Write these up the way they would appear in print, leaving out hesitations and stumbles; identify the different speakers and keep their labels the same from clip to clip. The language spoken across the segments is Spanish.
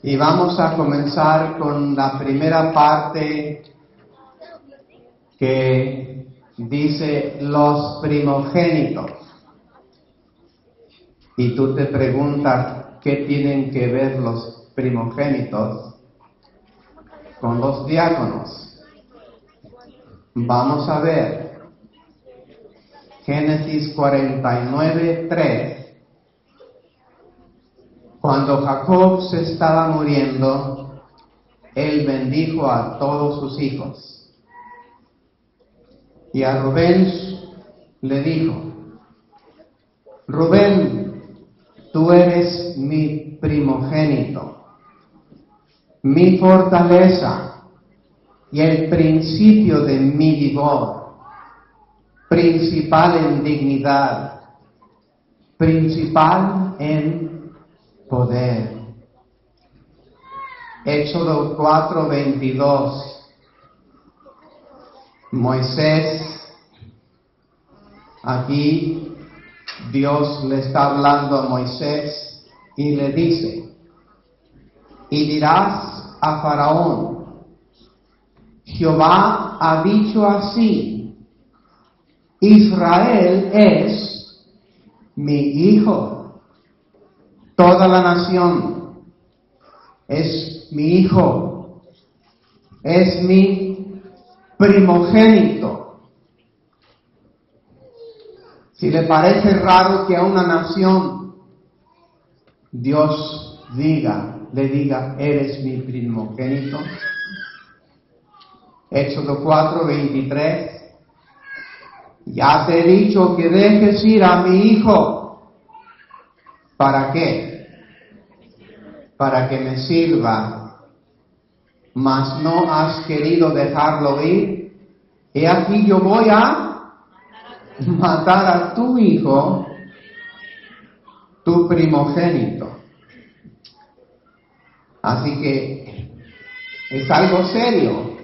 Speaker 1: Y vamos a comenzar con la primera parte que dice los primogénitos. Y tú te preguntas, ¿qué tienen que ver los primogénitos con los diáconos? Vamos a ver Génesis 49:3. Cuando Jacob se estaba muriendo, él bendijo a todos sus hijos. Y a Rubén le dijo: Rubén, tú eres mi primogénito, mi fortaleza y el principio de mi vigor, principal en dignidad, principal en poder. Éxodo 4:22. Moisés, aquí Dios le está hablando a Moisés y le dice: y dirás a Faraón, Jehová ha dicho así, Israel es mi hijo. Toda la nación es mi hijo, es mi primogénito. Si le parece raro que a una nación Dios le diga, eres mi primogénito. Éxodo 4:23. Ya te he dicho que dejes ir a mi hijo. ¿Para qué? Para que me sirva, mas no has querido dejarlo ir. He aquí yo voy a matar a tu hijo, tu primogénito. Así que es algo serio.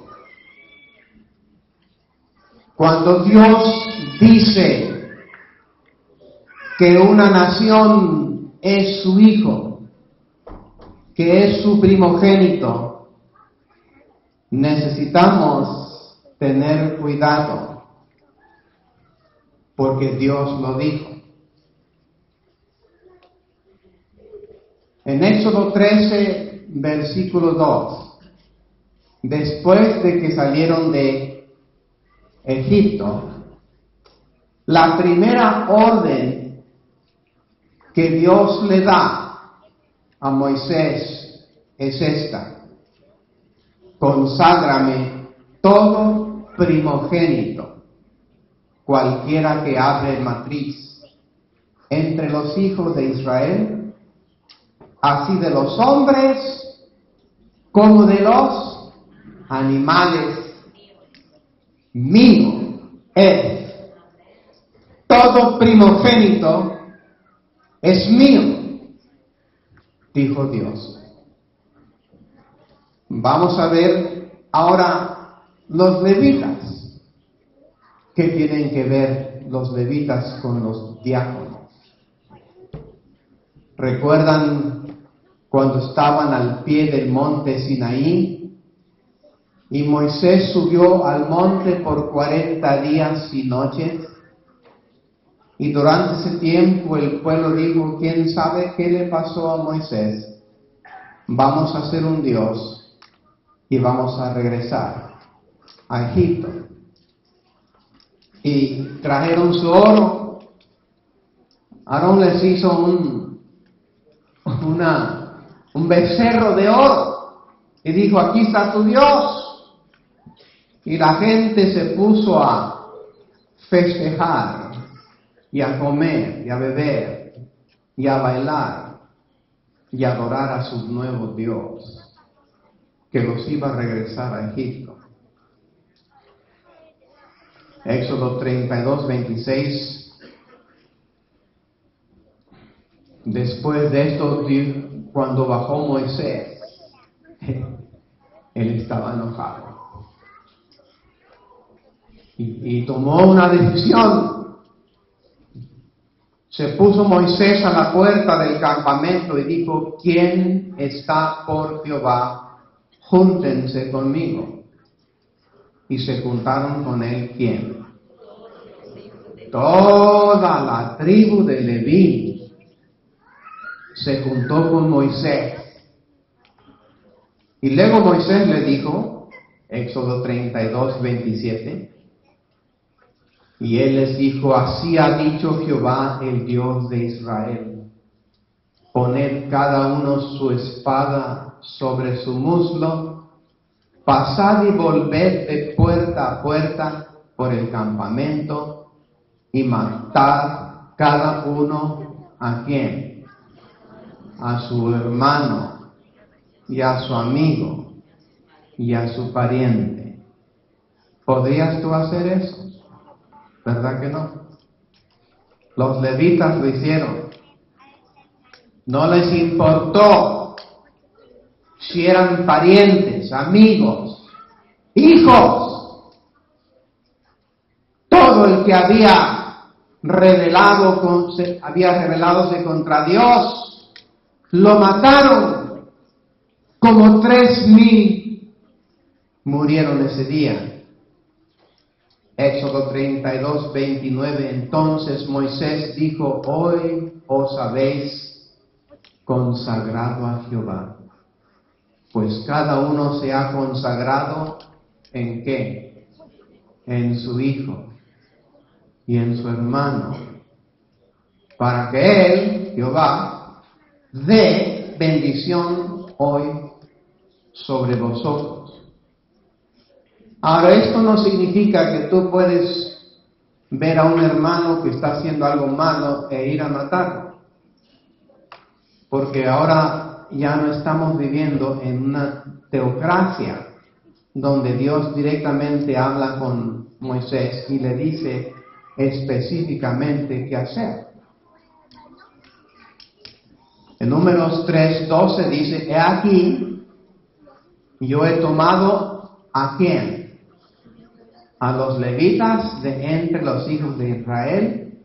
Speaker 1: Cuando Dios dice que una nación es su hijo, que es su primogénito, necesitamos tener cuidado, porque Dios lo dijo. En Éxodo 13, versículo 2, después de que salieron de Egipto, la primera orden que Dios le da a Moisés es esta: conságrame todo primogénito, cualquiera que abre matriz, entre los hijos de Israel, así de los hombres como de los animales, mío es. Todo primogénito es mío, dijo Dios. Vamos a ver ahora los levitas. ¿Qué tienen que ver los levitas con los diáconos? ¿Recuerdan cuando estaban al pie del monte Sinaí? Y Moisés subió al monte por 40 días y noches. Y durante ese tiempo el pueblo dijo: ¿quién sabe qué le pasó a Moisés? Vamos a hacer un Dios y vamos a regresar a Egipto. Y trajeron su oro. Aarón les hizo un becerro de oro y dijo: aquí está tu Dios. Y la gente se puso a festejar y a comer, y a beber, y a bailar, y a adorar a su nuevo Dios, que los iba a regresar a Egipto. Éxodo 32:26. Después de esto, cuando bajó Moisés, él estaba enojado. Y tomó una decisión. Se puso Moisés a la puerta del campamento y dijo: ¿Quién está por Jehová? Júntense conmigo. Y se juntaron con él, ¿quién? Toda la tribu de Leví se juntó con Moisés. Y luego Moisés le dijo, Éxodo 32, 27, y él les dijo: así ha dicho Jehová, el Dios de Israel: poned cada uno su espada sobre su muslo, pasad y volved de puerta a puerta por el campamento, y matad cada uno a quién, a su hermano, y a su amigo, y a su pariente. ¿Podrías tú hacer eso? ¿Verdad que no? Los levitas lo hicieron. No les importó si eran parientes, amigos, hijos. Todo el que había rebeladose contra Dios, lo mataron. Como 3,000 murieron ese día. Éxodo 32, 29. Entonces Moisés dijo: hoy os habéis consagrado a Jehová, pues cada uno se ha consagrado ¿en qué? En su hijo y en su hermano, para que él, Jehová, dé bendición hoy sobre vosotros. Ahora, esto no significa que tú puedes ver a un hermano que está haciendo algo malo e ir a matarlo, porque ahora ya no estamos viviendo en una teocracia donde Dios directamente habla con Moisés y le dice específicamente qué hacer. En Números 3:12 dice: he aquí, yo he tomado ¿a quién? A los levitas de entre los hijos de Israel,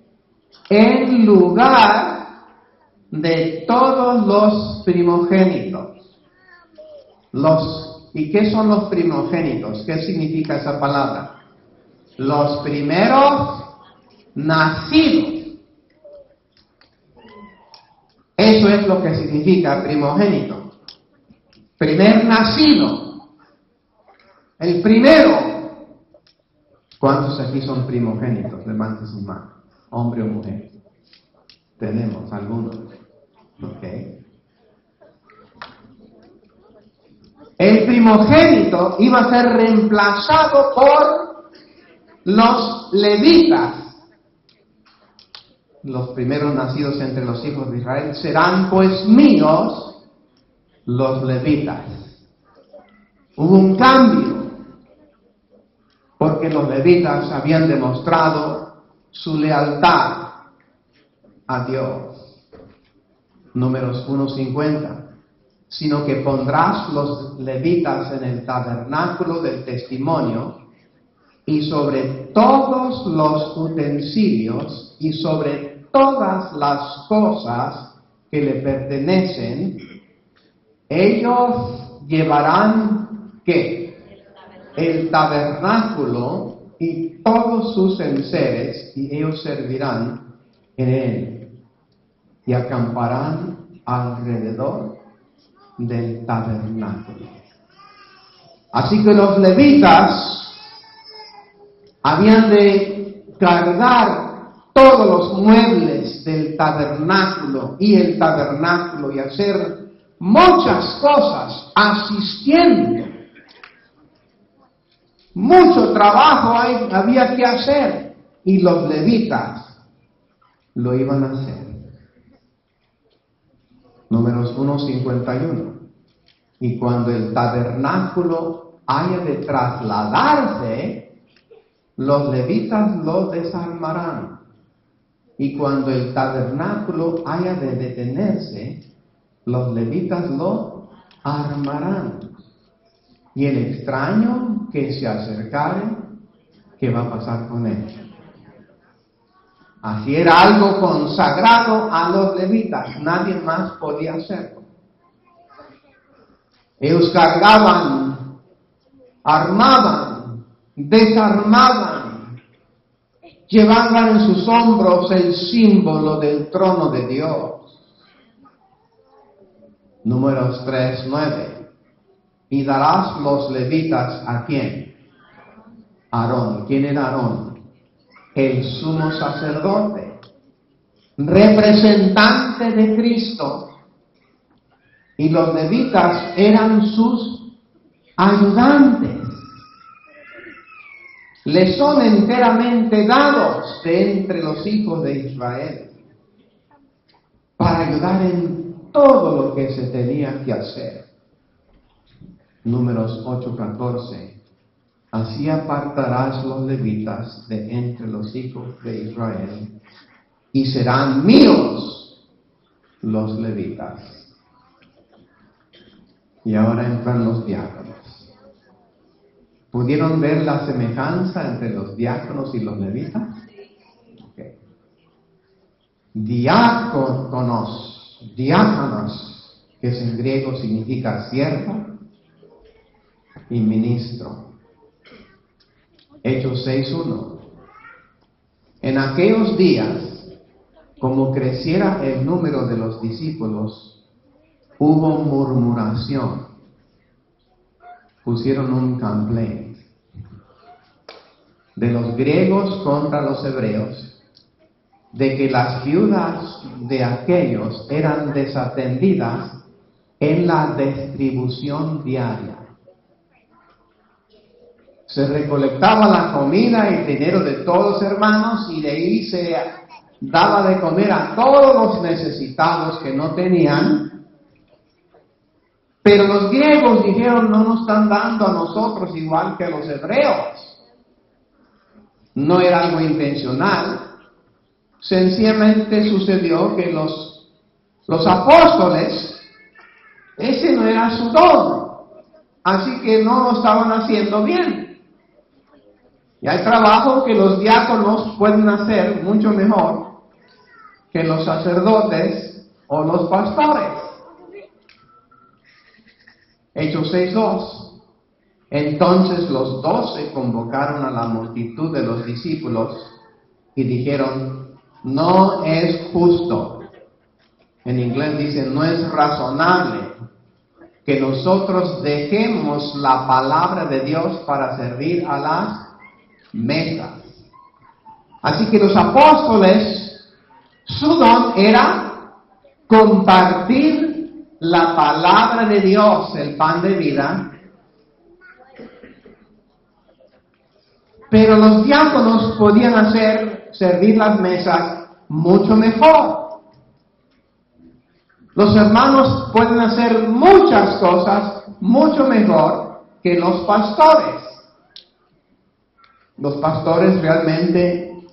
Speaker 1: en lugar de todos los primogénitos. ¿Y qué son los primogénitos? ¿Qué significa esa palabra? Los primeros nacidos. Eso es lo que significa primogénito. Primer nacido. El primero. ¿Cuántos aquí son primogénitos? Levanten su mano. Hombre o mujer. Tenemos algunos. ¿Ok? El primogénito iba a ser reemplazado por los levitas. Los primeros nacidos entre los hijos de Israel serán pues míos los levitas. Hubo un cambio, porque los levitas habían demostrado su lealtad a Dios. Números 1:50. Sino que pondrás los levitas en el tabernáculo del testimonio, y sobre todos los utensilios y sobre todas las cosas que le pertenecen, ellos llevarán ¿qué? El tabernáculo y todos sus enseres, y ellos servirán en él, y acamparán alrededor del tabernáculo. Así que los levitas habían de cargar todos los muebles del tabernáculo y el tabernáculo y hacer muchas cosas asistiendo. Mucho trabajo había que hacer, y los levitas lo iban a hacer. Números 1:51. Y cuando el tabernáculo haya de trasladarse, los levitas lo desarmarán. Y cuando el tabernáculo haya de detenerse, los levitas lo armarán. Y el extraño que se acercare, ¿qué va a pasar con él? Así era algo consagrado a los levitas, nadie más podía hacerlo. Ellos cargaban, armaban, desarmaban, llevaban en sus hombros el símbolo del trono de Dios. Números 3:9. Y darás los levitas ¿a quién? Aarón. ¿Quién era Aarón? El sumo sacerdote, representante de Cristo. Y los levitas eran sus ayudantes. Les son enteramente dados de entre los hijos de Israel para ayudar en todo lo que se tenía que hacer. Números 8:14. Así apartarás los levitas de entre los hijos de Israel, y serán míos los levitas. Y ahora entran los diáconos. ¿Pudieron ver la semejanza entre los diáconos y los levitas? Okay. Diáconos, que en griego significa siervo, y ministro. Hechos 6:1. En aquellos días, como creciera el número de los discípulos, hubo murmuración. Pusieron un complaint de los griegos contra los hebreos, de que las viudas de aquellos eran desatendidas en la distribución diaria. Se recolectaba la comida y el dinero de todos los hermanos, y de ahí se daba de comer a todos los necesitados que no tenían. Pero los griegos dijeron, no nos están dando a nosotros igual que a los hebreos. No era algo intencional. Sencillamente sucedió que los apóstoles, ese no era su don. Así que no lo estaban haciendo bien. Y hay trabajo que los diáconos pueden hacer mucho mejor que los sacerdotes o los pastores. Hechos 6:2. Entonces los 12 convocaron a la multitud de los discípulos y dijeron, no es justo. En inglés dice, no es razonable que nosotros dejemos la palabra de Dios para servir a las mesas. Así que los apóstoles, su don era compartir la palabra de Dios, el pan de vida. Pero los diáconos podían servir las mesas mucho mejor. Los hermanos pueden hacer muchas cosas mucho mejor que los pastores. Los pastores realmente,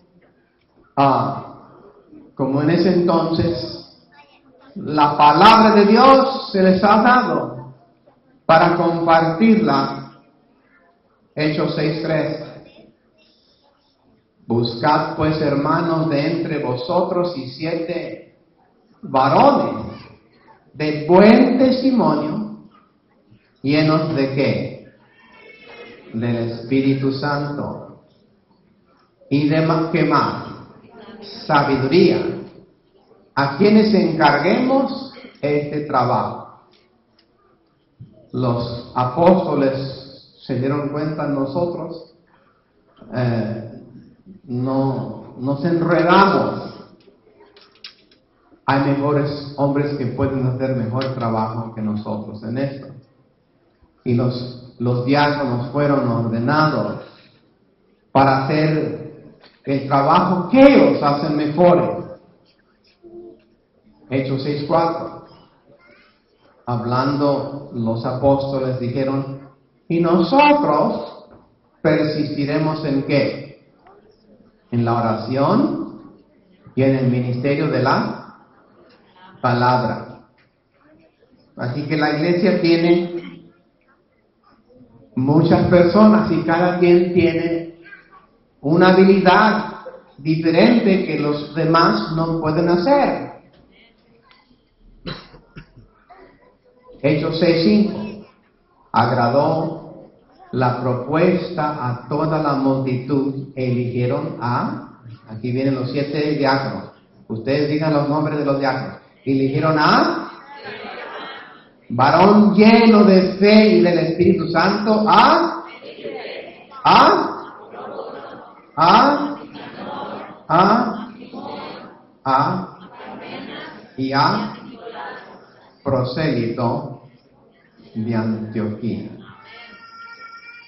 Speaker 1: como en ese entonces, la palabra de Dios se les ha dado para compartirla. Hechos 6:3. Buscad pues, hermanos, de entre vosotros 7 varones de buen testimonio, llenos de ¿qué? Del Espíritu Santo. Y de ¿qué más? Sabiduría. A quienes encarguemos este trabajo. Los apóstoles se dieron cuenta, nosotros no nos enredamos. Hay mejores hombres que pueden hacer mejor trabajo que nosotros en esto. Y los diáconos fueron ordenados para hacer el trabajo que ellos hacen mejores. Hechos 6:4. Hablando los apóstoles dijeron, y nosotros persistiremos ¿en qué? En la oración y en el ministerio de la palabra. Así que la iglesia tiene muchas personas y cada quien tiene una habilidad diferente que los demás no pueden hacer. Hechos 6:5. Agradó la propuesta a toda la multitud. Eligieron aquí vienen los 7 diáconos. Ustedes digan los nombres de los diáconos. Eligieron varón lleno de fe y del Espíritu Santo, y prosélito de Antioquía.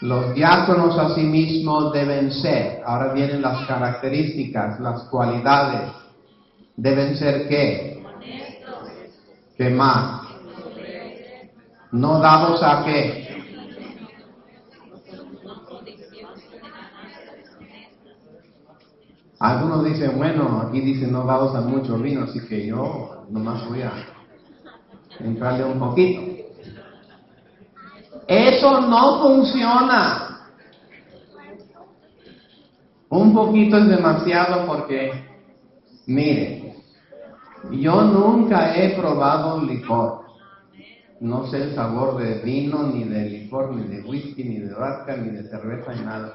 Speaker 1: Los diáconos asimismo deben ser, ahora vienen las características, las cualidades, deben ser ¿qué? ¿Qué más? No dados a qué. Algunos dicen, bueno, aquí dice no dados a mucho vino, así que yo nomás voy a entrarle un poquito. Eso no funciona. Un poquito es demasiado porque, mire, yo nunca he probado licor. No sé el sabor de vino, ni de licor, ni de whisky, ni de vodka, ni de cerveza, ni nada.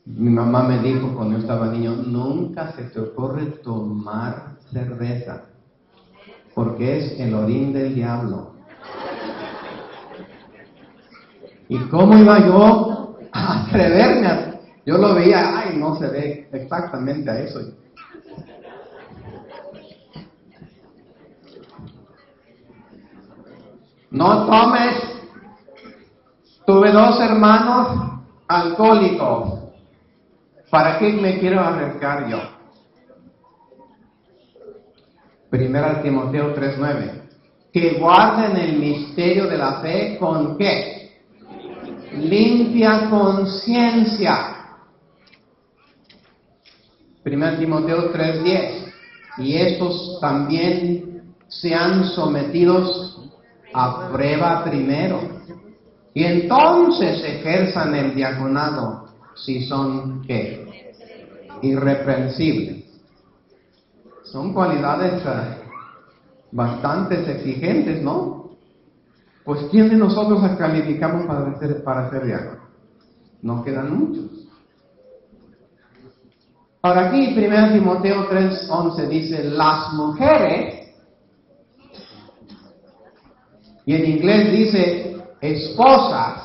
Speaker 1: Mi mamá me dijo cuando yo estaba niño, nunca se te ocurre tomar cerveza, porque es el orín del diablo. ¿Y cómo iba yo a atreverme? Yo lo veía, ay, no se ve exactamente a eso. No tomes. Tuve 2 hermanos alcohólicos. ¿Para qué me quiero arriesgar yo? 1 Timoteo 3:9. Que guarden el misterio de la fe con ¿qué? Limpia conciencia. 1 Timoteo 3:10. Y estos también sean sometidos a prueba primero, y entonces ejerzan el diaconado si son ¿qué? Irreprensibles. Son cualidades bastante exigentes, ¿no? Pues ¿quién de nosotros calificamos para ser diácono? No quedan muchos. Ahora aquí 1 Timoteo 3:11 dice, las mujeres, y en inglés dice esposas,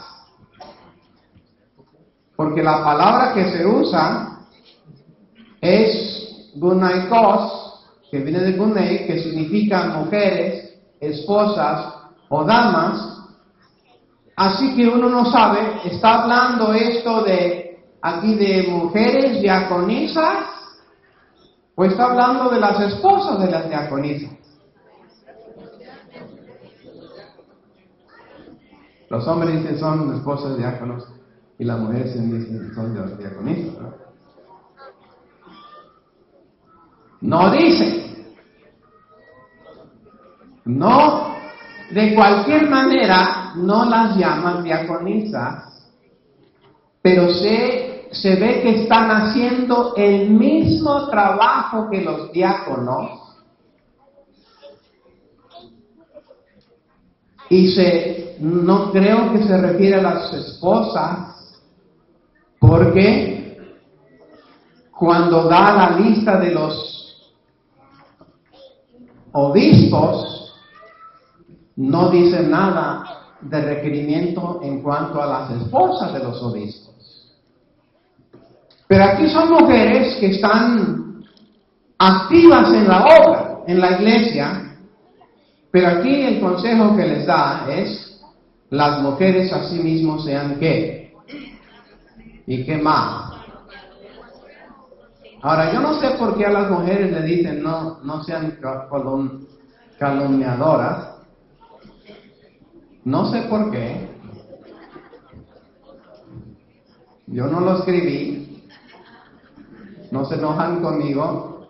Speaker 1: porque la palabra que se usa es gunaikos, que viene de gunei, que significa mujeres, esposas o damas. Así que uno no sabe, ¿está hablando esto de aquí de mujeres diaconisas o está hablando de las esposas de las diaconisas? Los hombres dicen son esposas de diáconos y las mujeres dicen son diaconisas, ¿no? No dice. No, de cualquier manera no las llaman diaconisas, pero se ve que están haciendo el mismo trabajo que los diáconos. Y no creo que se refiere a las esposas, porque cuando da la lista de los obispos, no dice nada de requerimiento en cuanto a las esposas de los obispos. Pero aquí son mujeres que están activas en la obra, en la iglesia. Pero aquí el consejo que les da es, las mujeres a sí mismos sean ¿qué? ¿Y qué más? Ahora, yo no sé por qué a las mujeres le dicen no sean calumniadoras. No sé por qué. Yo no lo escribí. No se enojan conmigo.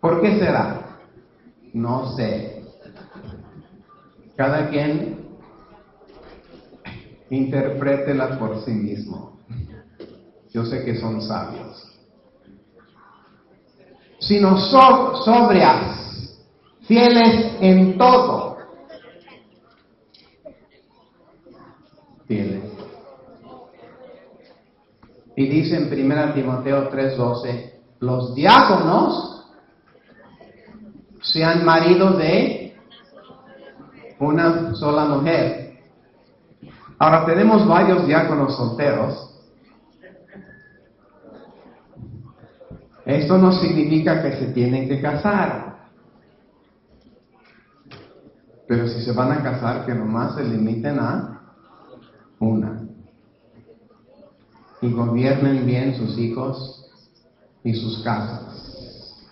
Speaker 1: ¿Por qué será? No sé. Cada quien Interprétela por sí mismo. Yo sé que son sabios. Sino sobrias, fieles en todo. Fieles. Y dice en 1 Timoteo 3:12, los diáconos sean maridos de una sola mujer. Ahora tenemos varios diáconos solteros. Esto no significa que se tienen que casar. Pero si se van a casar, que nomás se limiten a una. Y gobiernen bien sus hijos y sus casas.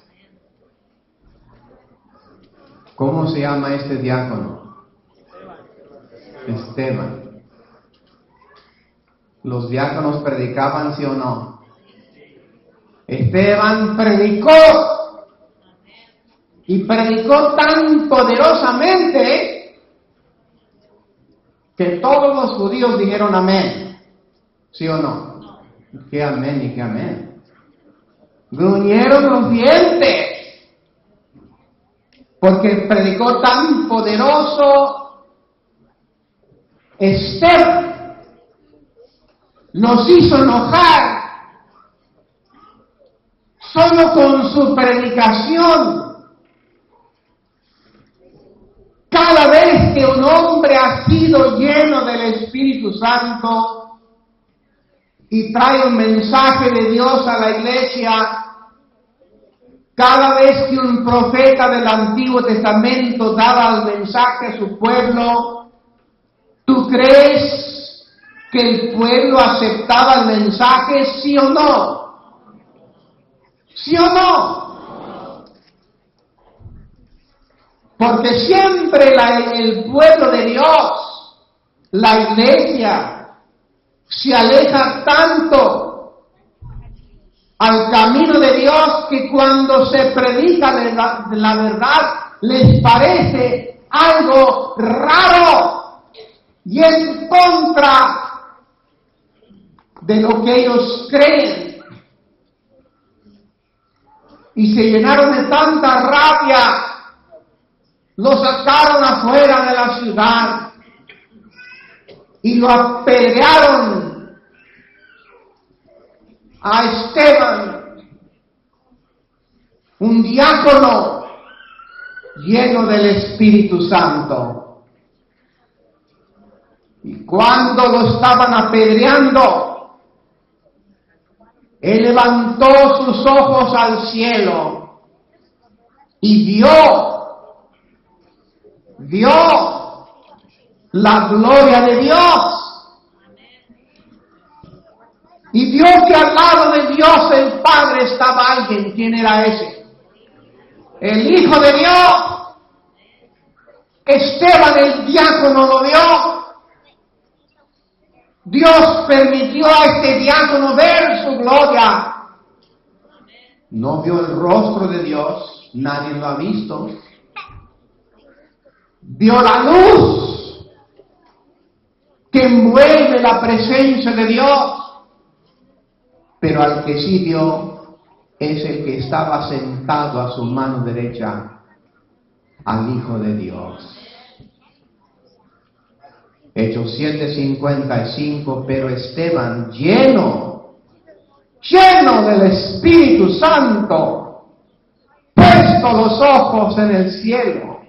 Speaker 1: ¿Cómo se llama este diácono? Esteban. ¿Los diáconos predicaban, sí o no? Esteban predicó. Y predicó tan poderosamente que todos los judíos dijeron amén. ¿Sí o no? ¿Qué amén y qué amén? Gruñeron los dientes. Porque predicó tan poderoso. Esteban los hizo enojar. Solo con su predicación. Cada vez que un hombre ha sido lleno del Espíritu Santo y trae un mensaje de Dios a la iglesia, cada vez que un profeta del Antiguo Testamento daba el mensaje a su pueblo, ¿tú crees que el pueblo aceptaba el mensaje, sí o no? ¿Sí o no? Porque siempre el pueblo de Dios, la iglesia, se aleja tanto al camino de Dios que cuando se predica la verdad les parece algo raro y en contra de lo que ellos creen. Y se llenaron de tanta rabia, lo sacaron afuera de la ciudad y lo apedrearon a Esteban, un diácono lleno del Espíritu Santo. Y cuando lo estaban apedreando, él levantó sus ojos al cielo y vio la gloria de Dios. Y vio que al lado de Dios el Padre estaba alguien. ¿Quién era ese? El Hijo de Dios. Esteban el diácono lo vio. Dios permitió a este diácono ver su gloria. No vio el rostro de Dios, nadie lo ha visto. Vio la luz que envuelve la presencia de Dios. Pero al que sí vio es el que estaba sentado a su mano derecha, al Hijo de Dios. Hechos 7:55, pero Esteban, lleno del Espíritu Santo, puesto los ojos en el cielo,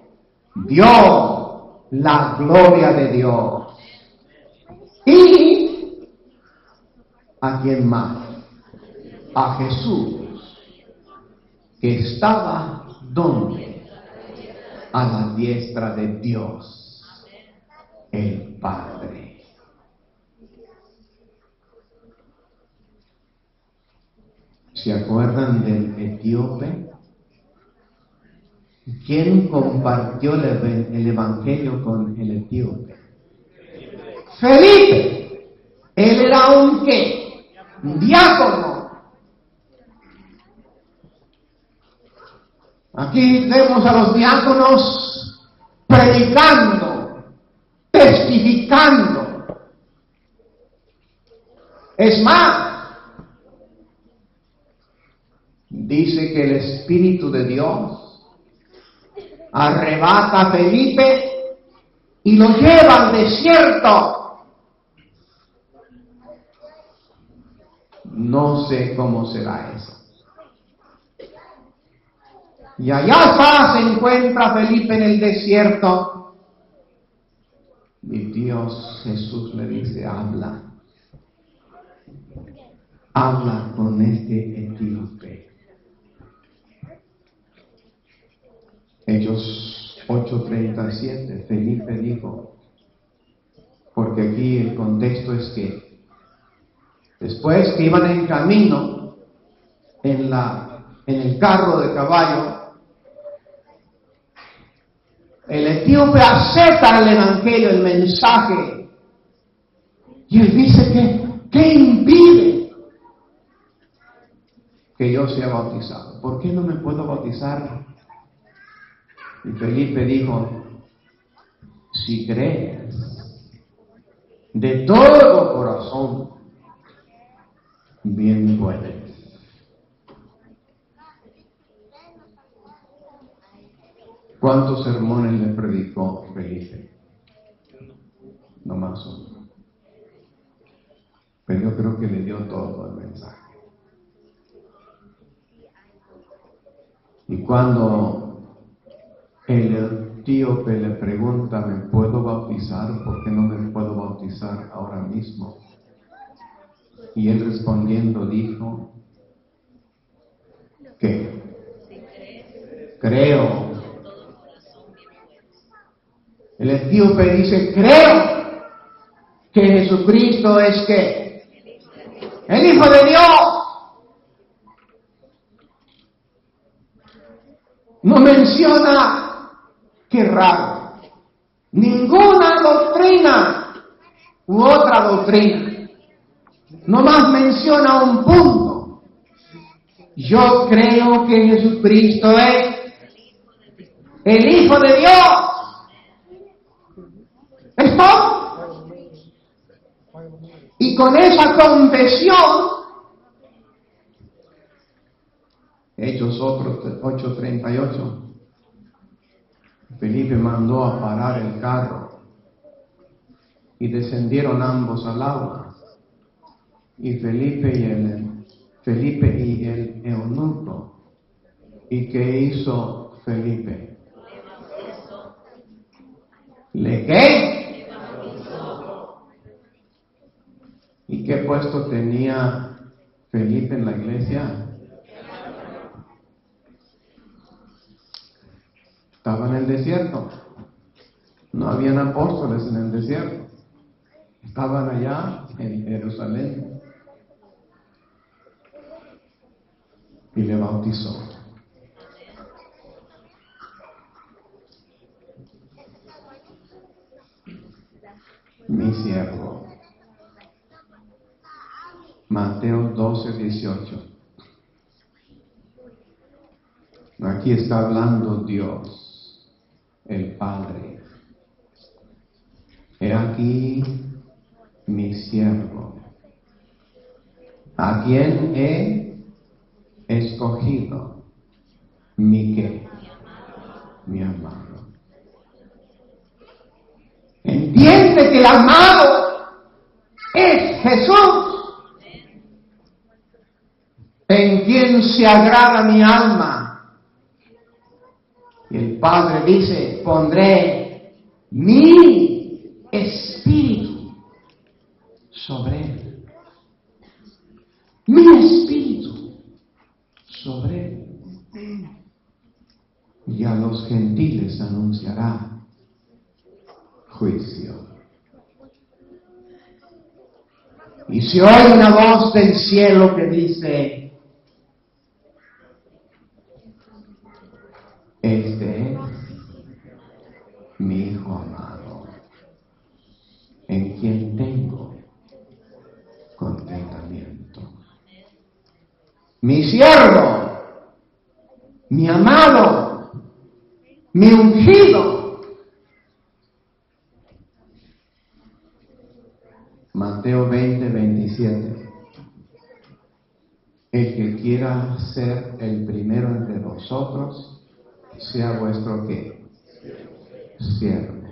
Speaker 1: vio la gloria de Dios. ¿Y a quién más? A Jesús, que estaba ¿dónde? A la diestra de Dios el Padre. ¿Se acuerdan del etíope? ¿Quién compartió el evangelio con el etíope? Felipe. Él era un ¿qué? Un diácono. Aquí vemos a los diáconos predicando, testificando, Es más, dice que el Espíritu de Dios arrebata a Felipe y lo lleva al desierto. No sé cómo será eso. Y allá se encuentra Felipe en el desierto. Y Dios Jesús le dice, habla con este etíope. Hechos 8:37, Felipe dijo, porque aquí el contexto es que después que iban en camino en el carro de caballo, el etíope acepta el evangelio, el mensaje, y él dice que ¿qué impide que yo sea bautizado? ¿Por qué no me puedo bautizar? Y Felipe dijo, si crees de todo corazón, bien puedes. ¿Cuántos sermones le predicó Felipe? No más uno. Pero yo creo que le dio todo el mensaje. Y cuando el etíope le pregunta, ¿me puedo bautizar? ¿Por qué no me puedo bautizar ahora mismo? Y él respondiendo dijo, ¿qué? Creo. El etíope dice, creo que Jesucristo es ¿qué? El Hijo de Dios. No menciona, qué raro, ninguna doctrina u otra doctrina. Nomás menciona un punto. Yo creo que Jesucristo es el Hijo de Dios. ¿Es todo? Y con esa confesión, Hechos 8:38, Felipe mandó a parar el carro y descendieron ambos al agua. Y Felipe y el eunuco. ¿Y qué hizo Felipe? ¿Le qué? ¿Y qué puesto tenía Felipe en la iglesia? Estaba en el desierto. No habían apóstoles en el desierto. Estaban allá en Jerusalén. Y le bautizó. Mi siervo. Mateo 12:18. Aquí está hablando Dios, el Padre. He aquí mi siervo, a quien he escogido, mi qué, mi amado. Entiende que el amado es Jesús, en quien se agrada mi alma. Y el Padre dice, pondré mi espíritu sobre él. Mi espíritu sobre él. Y a los gentiles anunciará juicio. Y se oye una voz del cielo que dice, este es mi Hijo amado, en quien tengo contentamiento. Mi siervo, mi amado, mi ungido. Mateo 20:27. El que quiera ser el primero entre vosotros, sea vuestro ¿qué? Siervo.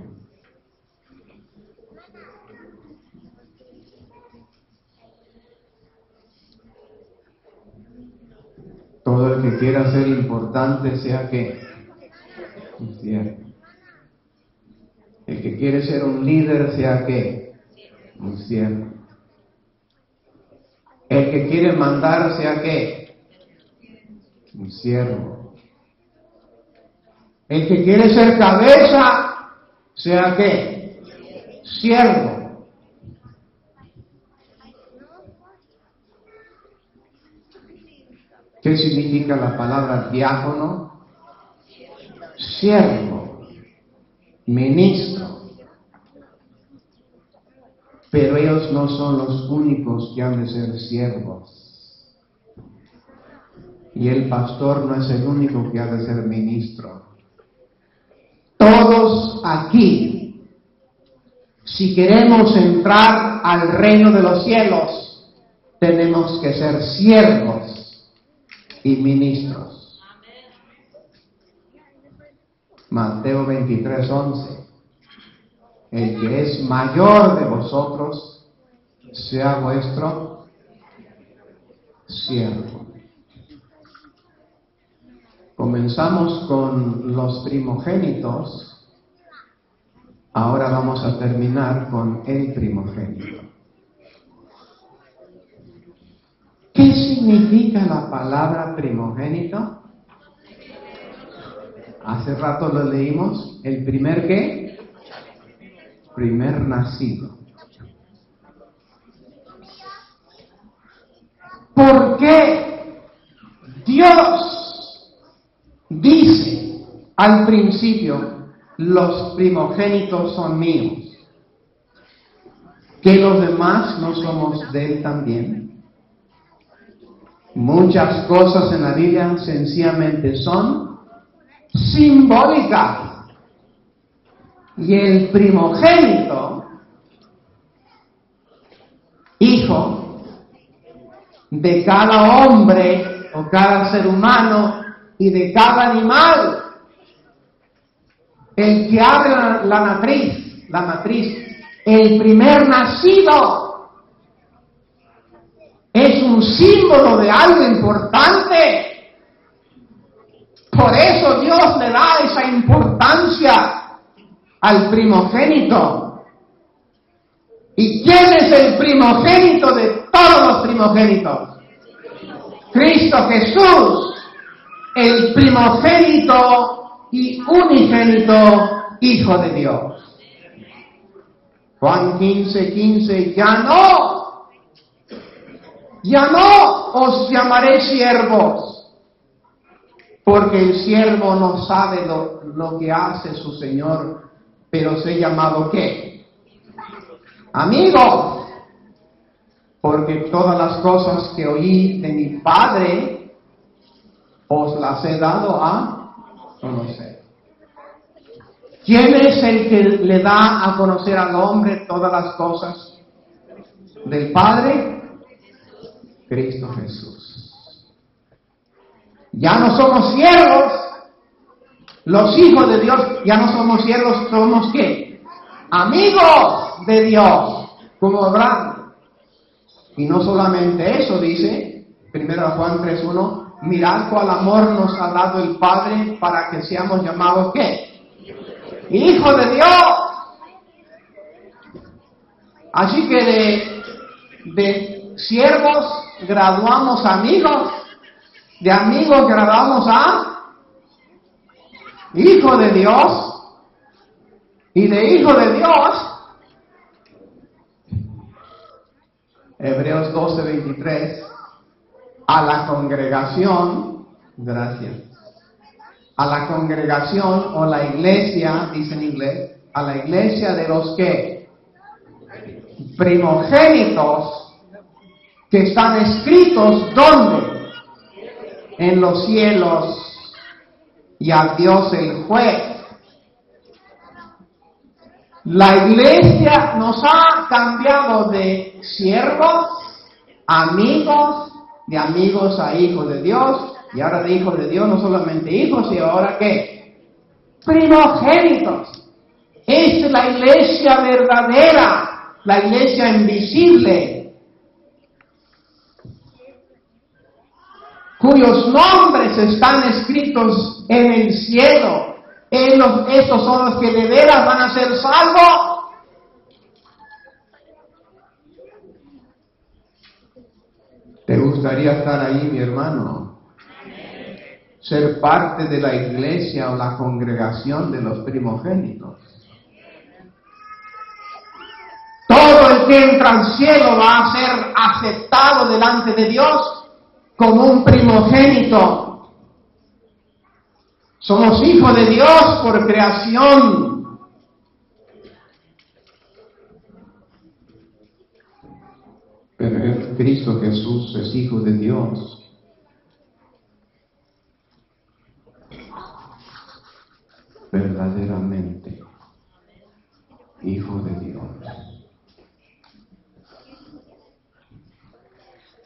Speaker 1: Todo el que quiera ser importante, sea ¿qué? Un siervo. El que quiere ser un líder, sea ¿qué? Un siervo. El que quiere mandar, sea ¿qué? Un siervo. El que quiere ser cabeza, sea ¿qué? Siervo. ¿Qué significa la palabra diácono? Siervo, ministro. Pero ellos no son los únicos que han de ser siervos. Y el pastor no es el único que ha de ser ministro. Todos aquí, si queremos entrar al reino de los cielos, tenemos que ser siervos y ministros. Mateo 23:11. El que es mayor de vosotros, sea vuestro siervo. Comenzamos con los primogénitos. Ahora vamos a terminar con el primogénito. ¿Qué significa la palabra primogénito? Hace rato lo leímos. ¿El primer qué? Primer nacido. ¿Por qué Dios dice al principio, los primogénitos son míos? ¿Que los demás no somos de Él también? Muchas cosas en la Biblia sencillamente son simbólicas. Y el primogénito, hijo de cada hombre o cada ser humano y de cada animal, el que abre la matriz, el primer nacido, es un símbolo de algo importante. Por eso Dios le da esa importancia al primogénito. ¿Y quién es el primogénito de todos los primogénitos? Cristo Jesús, el primogénito y unigénito Hijo de Dios. Juan 15:15, ya no os llamaré siervos, porque el siervo no sabe lo que hace su Señor, pero sé llamado ¿qué? Amigo, porque todas las cosas que oí de mi Padre os las he dado a conocer. ¿Quién es el que le da a conocer al hombre todas las cosas del Padre? Cristo Jesús. Ya no somos siervos. Los hijos de Dios ya no somos siervos, somos ¿qué? Amigos de Dios, como Abraham. Y no solamente eso, dice 1 Juan 3:1, mirad cuál amor nos ha dado el Padre para que seamos llamados ¿qué? Hijos de Dios. Así que de siervos graduamos a amigos, de amigos graduamos a Hijo de Dios, y de Hijo de Dios, Hebreos 12:23, a la congregación, gracias, a la congregación o la iglesia, dice en inglés, a la iglesia de los que primogénitos que están escritos, ¿dónde? En los cielos. Y a Dios el juez. La iglesia nos ha cambiado de siervos, amigos de amigos a hijos de Dios, y ahora de hijos de Dios no solamente hijos, y ahora ¿qué? Primogénitos. Es la iglesia verdadera, la iglesia invisible, cuyos nombres están escritos en el cielo. Estos son los que de veras van a ser salvos. ¿Te gustaría estar ahí, mi hermano? Ser parte de la iglesia o la congregación de los primogénitos. Todo el que entra al cielo va a ser aceptado delante de Dios como un primogénito. Somos hijos de Dios por creación. Pero Cristo Jesús es hijo de Dios. Verdaderamente hijo de Dios.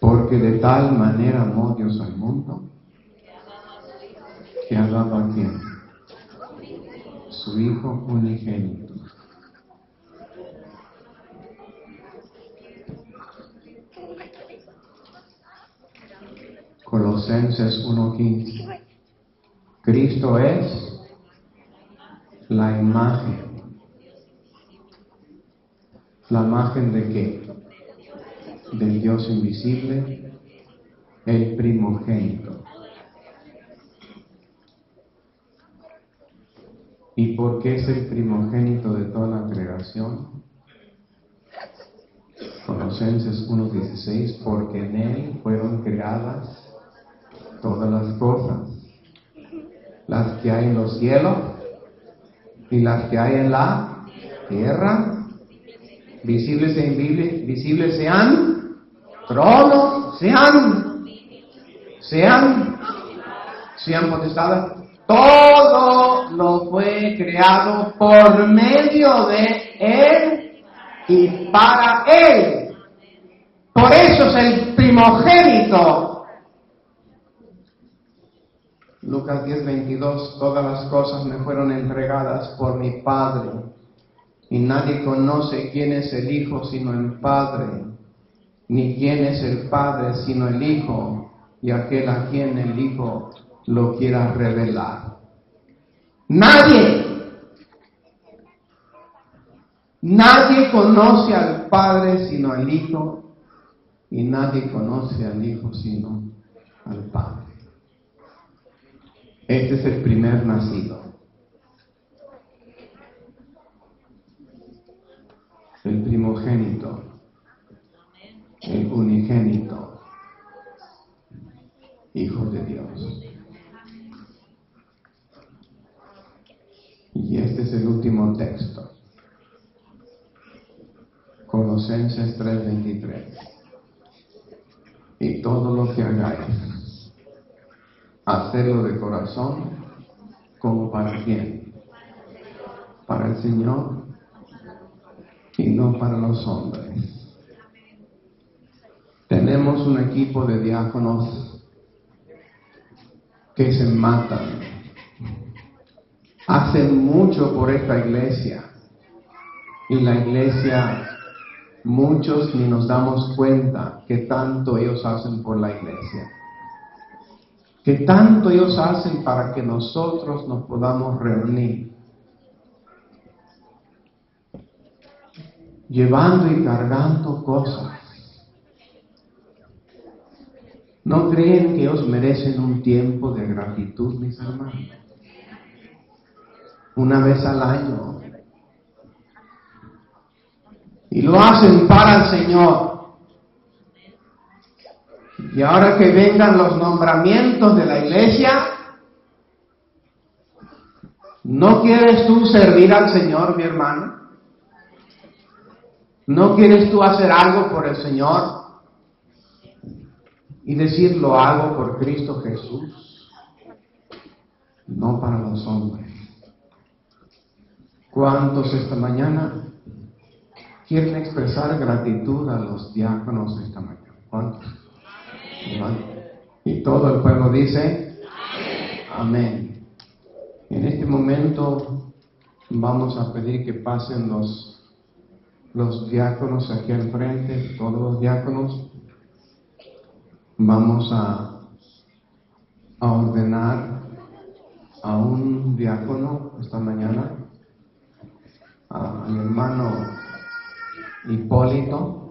Speaker 1: Porque de tal manera amó Dios al mundo, que ha dado a quién? Su Hijo unigénito. Colosenses 1:15. Cristo es la imagen. ¿La imagen de qué? Del Dios invisible, el primogénito. ¿Y por qué es el primogénito de toda la creación? Colosenses 1:16, porque en Él fueron creadas todas las cosas, las que hay en los cielos y las que hay en la tierra, visibles e invisibles, sean tronos, sean potestades. Todo lo fue creado por medio de Él y para Él. Por eso es el primogénito. Lucas 10:22, todas las cosas me fueron entregadas por mi Padre, y nadie conoce quién es el Hijo sino el Padre, ni quién es el Padre sino el Hijo, y aquel a quien el Hijo lo quiera revelar. Nadie conoce al Padre sino al Hijo, y nadie conoce al Hijo sino al Padre. Este es el primer nacido. El primogénito, el unigénito, Hijo de Dios. Y este es el último texto. Colosenses 3:23. Y todo lo que hagáis, hacedlo de corazón, como para quién? Para el Señor y no para los hombres. Tenemos un equipo de diáconos que se matan. Hacen mucho por esta iglesia. Y la iglesia, muchos ni nos damos cuenta que tanto ellos hacen por la iglesia. Que tanto ellos hacen para que nosotros nos podamos reunir. Llevando y cargando cosas. ¿No creen que ellos merecen un tiempo de gratitud, mis hermanos? Una vez al año. Y lo hacen para el Señor. Y ahora que vengan los nombramientos de la iglesia, ¿no quieres tú servir al Señor, mi hermano? ¿No quieres tú hacer algo por el Señor? Y decir, lo hago por Cristo Jesús, no para los hombres. ¿Cuántos esta mañana quieren expresar gratitud a los diáconos esta mañana? ¿Cuántos? Y todo el pueblo dice, amén. En este momento vamos a pedir que pasen los diáconos aquí al frente, todos los diáconos. Vamos a ordenar a un diácono esta mañana, al hermano Hipólito.